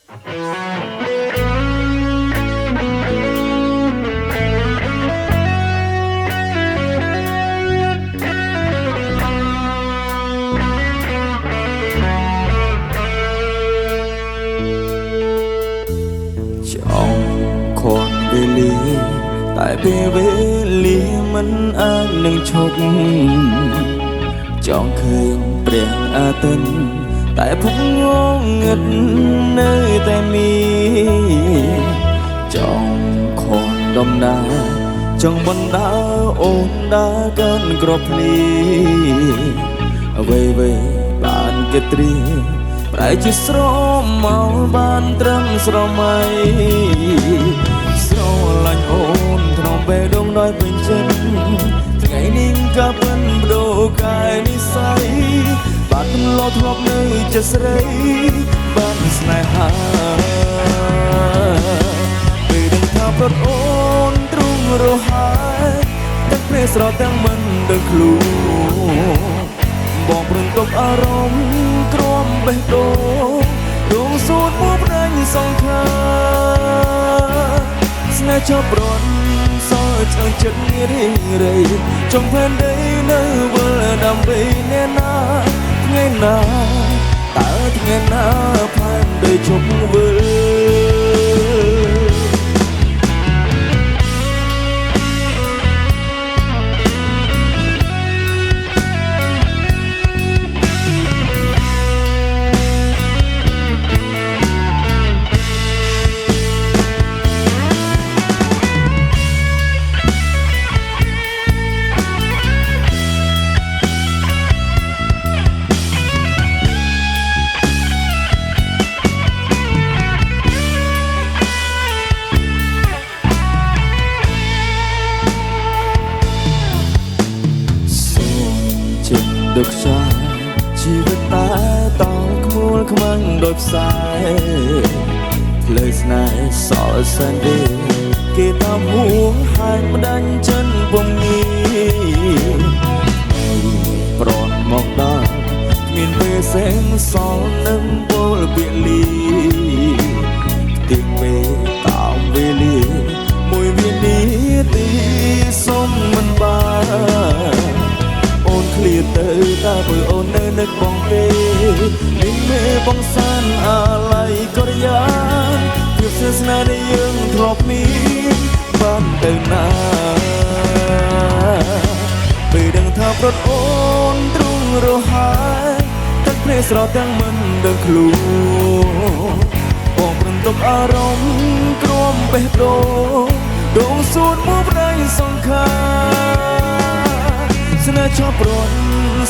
คนเวลีแต่เวลีมันอ้างหนึ่งชกจองเคยเปลี่ยนอาเต้นแต่พังงงเงินเนยแต่มีจองคนดมนาจองบนดาโอนดากันกรอบพลีเว่บ้านเกตรีប្រែជាស្រមមកបានត្រឹមស្រមៃស្រឡាញ់អូនក្នុងពេលដងដោយពេញចិត្តថ្ងៃនេះក៏ពិនបដូរកាយនិស័យបាត់លោធ្លាប់នៅជាស្រីបានស្នេហាពេលដឹងថាប្រត់អូនទ្រង់រហ័យទឹកភ្នែកស្រស់ទាំងមិនដឹងខ្លួនបងព្រឹងទប់អារម្មណ៍ក្រំបេះដូងដងសួតមកផ្ដាញ់សងខាស្នេហ៍ចប់រន់សល់ឆ្អឹងចិត្តរីរៃចង់ផែនដីនៅវិលដើម្បីអ្នកណាថ្ងៃណាតើថ្ងៃណាផែនដីជប់វិលដឹកចាជីវិតតែតខ្មួលខ្មាំងដោយផ្សាយផ្លូវស្នេហ៍សល់សែនទេគេតាមហួងហាញម្ដាញ់ចិនពំងីប្រន់មកដល់មានពេលសែងសល់នឹងពលពាក្យលីទីពេលតាមវេលាមួយវិនាទីសុំមិនបានអូនឃ្លាតទៅតើព្រោះអូននៅនឹកបងទេនេះមេបងសានអាឡ័យក៏យ៉ាងភាពស្នេហ៍ស្នេហ៍ដែលយើងធ្លាប់មានបានទៅណាពេលដឹងថាប្រត់អូនទ្រង់រហ័យទឹកភ្នែកស្រស់ទាំងមិនដឹងខ្លួនបងព្រមទប់អារម្មណ៍ក្រំបេះដូងដងសួតមកផ្ដាច់សង្ខាស្នេហ៍ចប់រន់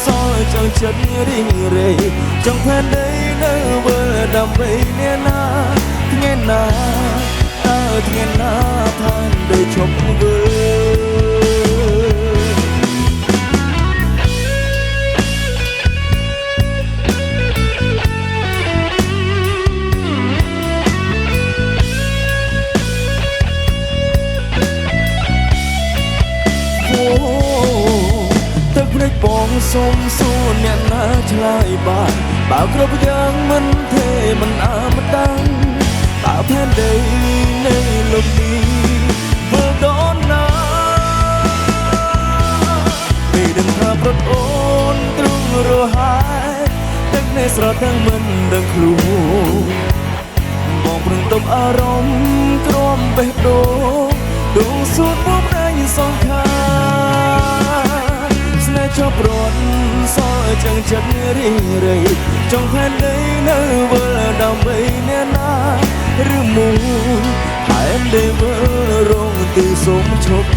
សល់ចង់ចិត្តរីងរៃចង់ផែនដីនៅវិលដើម្បីអ្នកណាថ្ងៃណាតើថ្ងៃណាផែនដីជប់វិលបងសុំសួរអ្នកណាឆ្លើយបានបើគ្រប់យ៉ាងមិនទេមិនអើមិនដឹងតើផែនដីនៃលោកនេះមើលដល់ណាពេលដឹងថាប្រត់អូនទ្រង់រហ័យទឹកភ្នែកស្រស់ទាំងមិនដឹងខ្លួនបងព្រឹងទប់អារម្មណ៍ក្រំបេះដូងដងសួតមកផ្ដាច់សងខាចប់រត់សល់ចង់ចិត្តរីងរៃចង់ផែនដីនៅវិលដើម្បីអ្នកណាឬមួយផែនដីវិលរងទីសុំឈប់